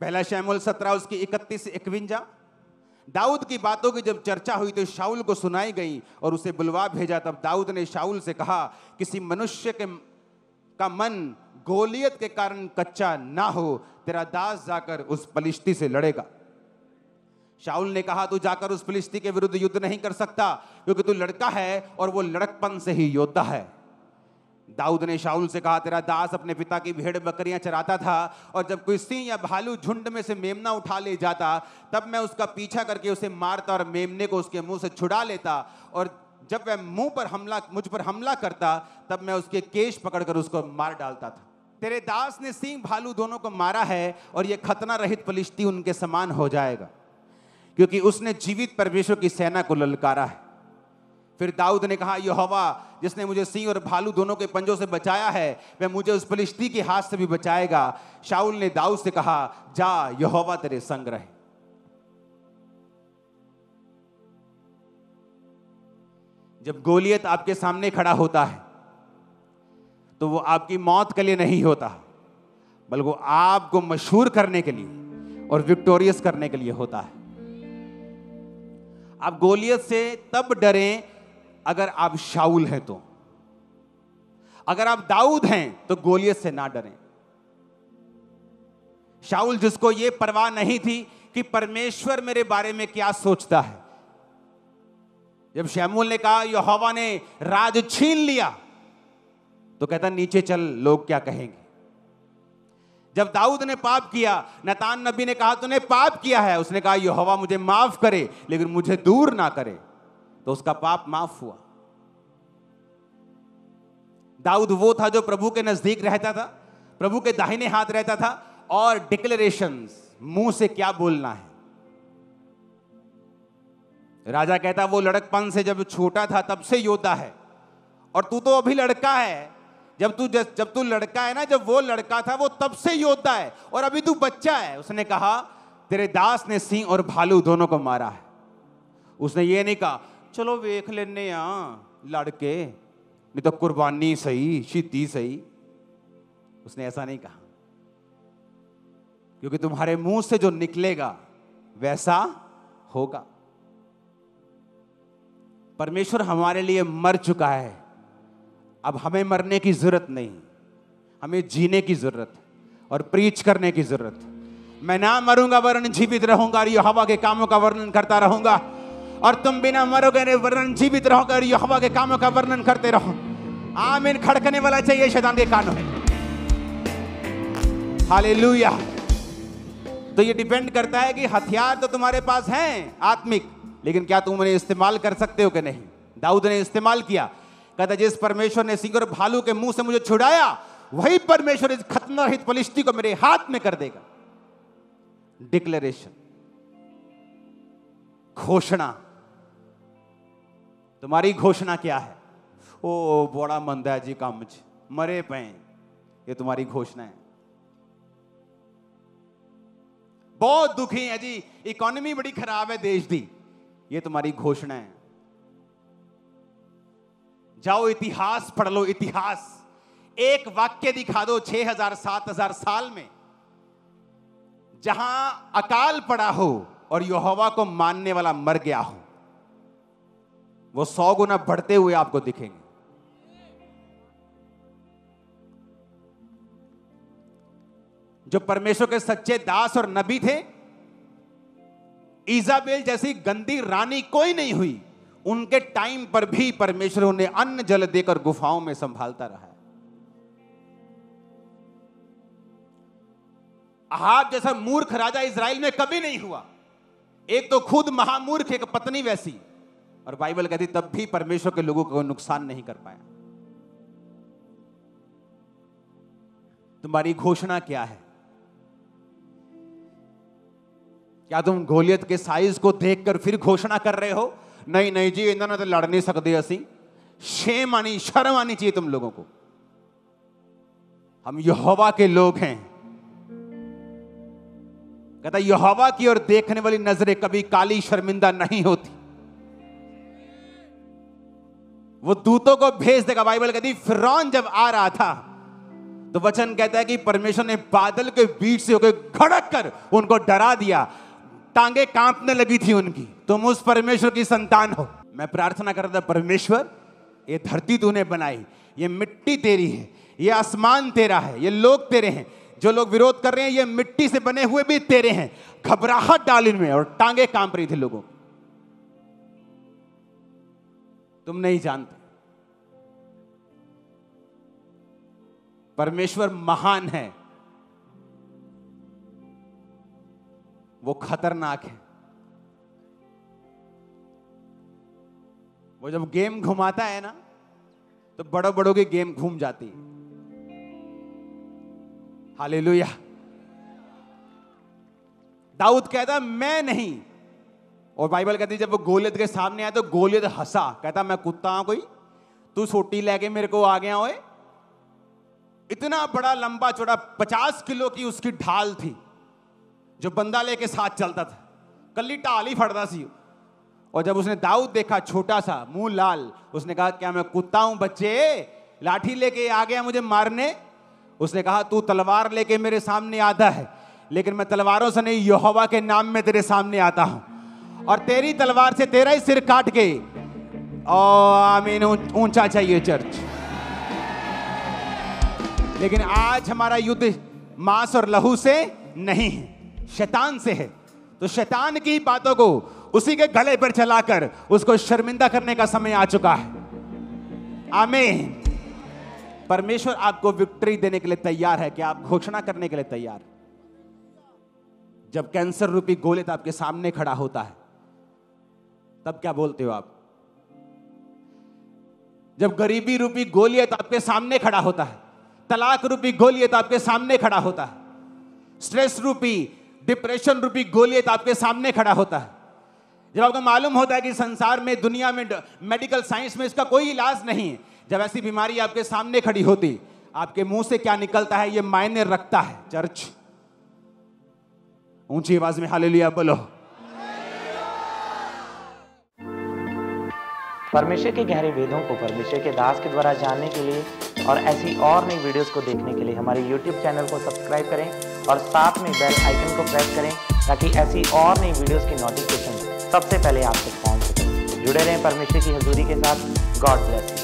पहला शमूएल 17 उसकी 31 से 51। दाऊद की बातों की जब चर्चा हुई तो शाऊल को सुनाई गई और उसे बुलवा भेजा। तब दाऊद ने शाऊल से कहा, किसी मनुष्य का मन गोलियत के कारण कच्चा ना हो, तेरा दास जाकर उस पलिश्ती से लड़ेगा। शाऊल ने कहा, तू जाकर उस फिलिस्ती के विरुद्ध युद्ध नहीं कर सकता, क्योंकि तू लड़का है और वो लड़कपन से ही योद्धा है। दाऊद ने शाऊल से कहा, तेरा दास अपने पिता की भेड़ बकरियां चराता था, और जब कोई सिंह या भालू झुंड में से मेमना उठा ले जाता, तब मैं उसका पीछा करके उसे मारता और मेमने को उसके मुंह से छुड़ा लेता, और जब वह मुझ पर हमला करता, तब मैं उसके केश पकड़कर उसको मार डालता था। तेरे दास ने सिंह भालू दोनों को मारा है, और यह खतना रहित पलिश्ती उनके समान हो जाएगा, क्योंकि उसने जीवित परमेश्वर की सेना को ललकारा है। फिर दाऊद ने कहा, यहोवा जिसने मुझे सिंह और भालू दोनों के पंजों से बचाया है, वह मुझे उस पलिश्ती के हाथ से भी बचाएगा। शाऊल ने दाऊद से कहा, जा, यहोवा तेरे संग रहे। जब गोलियत आपके सामने खड़ा होता है तो वो आपकी मौत के लिए नहीं होता, बल्कि वो आपको मशहूर करने के लिए और विक्टोरियस करने के लिए होता है। आप गोलियत से तब डरें अगर आप शाऊल हैं तो, अगर आप दाऊद हैं तो गोलियत से ना डरें। शाऊल जिसको यह परवाह नहीं थी कि परमेश्वर मेरे बारे में क्या सोचता है, जब शमूएल ने कहा यहोवा ने राज छीन लिया, तो कहता नीचे चल, लोग क्या कहेंगे। जब दाऊद ने पाप किया, नतान नबी ने कहा तूने पाप किया है, उसने कहा यहोवा मुझे माफ करे लेकिन मुझे दूर ना करे, तो उसका पाप माफ हुआ। दाऊद वो था जो प्रभु के नजदीक रहता था, प्रभु के दाहिने हाथ रहता था, और डिक्लेरेशंस, मुंह से क्या बोलना है। राजा कहता वो लड़कपन से जब छोटा था तब से योद्धा है, और तू तो अभी लड़का है। जब तू लड़का है ना, जब वो लड़का था वो तब से योद्धा है, और अभी तू बच्चा है। उसने कहा तेरे दास ने सिंह और भालू दोनों को मारा है। उसने ये नहीं कहा चलो वेख लेने लड़के, नहीं तो कुर्बानी सही, शहीदी सही। उसने ऐसा नहीं कहा, क्योंकि तुम्हारे मुंह से जो निकलेगा वैसा होगा। परमेश्वर हमारे लिए मर चुका है, अब हमें मरने की जरूरत नहीं, हमें जीने की जरूरत और प्रीच करने की जरूरत। मैं ना मरूंगा वरन जीवित रहूंगा और यहोवा के कामों का वर्णन करता रहूंगा, और तुम बिना मरोगे वरन जीवित रहोगे और यहोवा के कामों का वर्णन करते रहो। आमीन। खड़कने वाला चाहिए शैतान के कानों में। हालेलुया। तो ये डिपेंड करता है कि हथियार तो तुम्हारे पास हैं आत्मिक, लेकिन क्या तुम उन्हें इस्तेमाल कर सकते हो कि नहीं। दाऊद ने इस्तेमाल किया। कहता जिस परमेश्वर ने सिंह और भालू के मुंह से मुझे छुड़ाया, वही परमेश्वर इस खतना रहित पलिश्ती को मेरे हाथ में कर देगा। डिक्लेरेशन, घोषणा। तुम्हारी घोषणा क्या है? ओ बड़ा मंदा है जी काम च मरे पे, ये तुम्हारी घोषणा है। बहुत दुखी है जी, इकोनॉमी बड़ी खराब है देश दी, ये तुम्हारी घोषणा है। जाओ इतिहास पढ़ लो, इतिहास। एक वाक्य दिखा दो 6000 7000 साल में जहां अकाल पड़ा हो और यहोवा को मानने वाला मर गया हो, वो 100 गुना बढ़ते हुए आपको दिखेंगे। जो परमेश्वर के सच्चे दास और नबी थे, इजाबेल जैसी गंदी रानी कोई नहीं हुई, उनके टाइम पर भी परमेश्वर उन्हें अन्न जल देकर गुफाओं में संभालता रहा है। अहाब जैसा मूर्ख राजा इजराइल में कभी नहीं हुआ। एक तो खुद महामूर्ख, एक पत्नी वैसी, और बाइबल कहती तब भी परमेश्वर के लोगों को नुकसान नहीं कर पाया। तुम्हारी घोषणा क्या है? क्या तुम गोलियत के साइज को देखकर फिर घोषणा कर रहे हो? नहीं नहीं जी, इन्होंने तो लड़ नहीं सकते असी। शेम आनी, शर्म आनी चाहिए तुम लोगों को। हम यहोवा के लोग हैं। कहता यहोवा की ओर देखने वाली नजरें कभी काली शर्मिंदा नहीं होती। वो दूतों को भेज देगा। बाइबल कहती फिरौन जब आ रहा था तो वचन कहता है कि परमेश्वर ने बादल के बीच से होकर खड़क कर उनको डरा दिया, टांगे कांपने लगी थी उनकी। तुम उस परमेश्वर की संतान हो। मैं प्रार्थना करता, परमेश्वर ये धरती तूने बनाई, ये मिट्टी तेरी है, ये आसमान तेरा है, ये लोग तेरे हैं। जो लोग विरोध कर रहे हैं ये मिट्टी से बने हुए भी तेरे हैं। घबराहट डाल इनमें, और टांगे कांप रही थी लोगों। तुम नहीं जानते परमेश्वर महान है, वो खतरनाक है। वो जब गेम घुमाता है ना तो बड़ों बड़ों की गेम घूम जाती है। हालेलुया। दाऊद कहता मैं नहीं, और बाइबल कहती जब वो गोलियत के सामने आया तो गोलियत हंसा, कहता मैं कुत्ता हूं कोई, तू सोटी लेके मेरे को आ गया। ओए इतना बड़ा लंबा चौड़ा 50 किलो की उसकी ढाल थी जो बंदा लेके साथ चलता था, कल्ली ढाल ही फड़ता सी। और जब उसने दाऊद देखा छोटा सा मुंह लाल, उसने कहा क्या मैं कुत्ता हूं बच्चे, लाठी लेके आ गया मुझे मारने। उसने कहा तू तलवार लेके मेरे सामने आता है, लेकिन मैं तलवारों से नहीं यहोवा के नाम में तेरे सामने आता हूं, और तेरी तलवार से तेरा ही सिर काट के। आमीन। ऊंचा चाहिए चर्च। लेकिन आज हमारा युद्ध मांस और लहू से नहीं है, शैतान से है। तो शैतान की बातों को उसी के गले पर चलाकर उसको शर्मिंदा करने का समय आ चुका है। आमीन। परमेश्वर आपको विक्ट्री देने के लिए तैयार है कि आप घोषणा करने के लिए तैयार। जब कैंसर रूपी गोलियत आपके सामने खड़ा होता है तब क्या बोलते हो आप? जब गरीबी रूपी गोलियत आपके सामने खड़ा होता है, तलाक रूपी गोलियत आपके सामने खड़ा होता है, स्ट्रेस रूपी डिप्रेशन रूपी गोलियत आपके सामने खड़ा होता है, जब आपको मालूम होता है कि संसार में दुनिया में मेडिकल साइंस में इसका कोई इलाज नहीं है, जब ऐसी बीमारी आपके सामने खड़ी होती, आपके मुंह से क्या निकलता है ये मायने रखता है। चर्च ऊंची आवाज में हालेलुया बोलो। परमेश्वर के गहरे वेदों को परमेश्वर के दास के द्वारा जानने के लिए और ऐसी और नई वीडियोस को देखने के लिए हमारे YouTube चैनल को सब्सक्राइब करें और साथ में बेल आइकन को प्रेस करें ताकि ऐसी और नई वीडियोस की नोटिफिकेशन सबसे पहले आप तक पहुंच सके। जुड़े रहें परमेश्वर की हजूरी के साथ। God bless.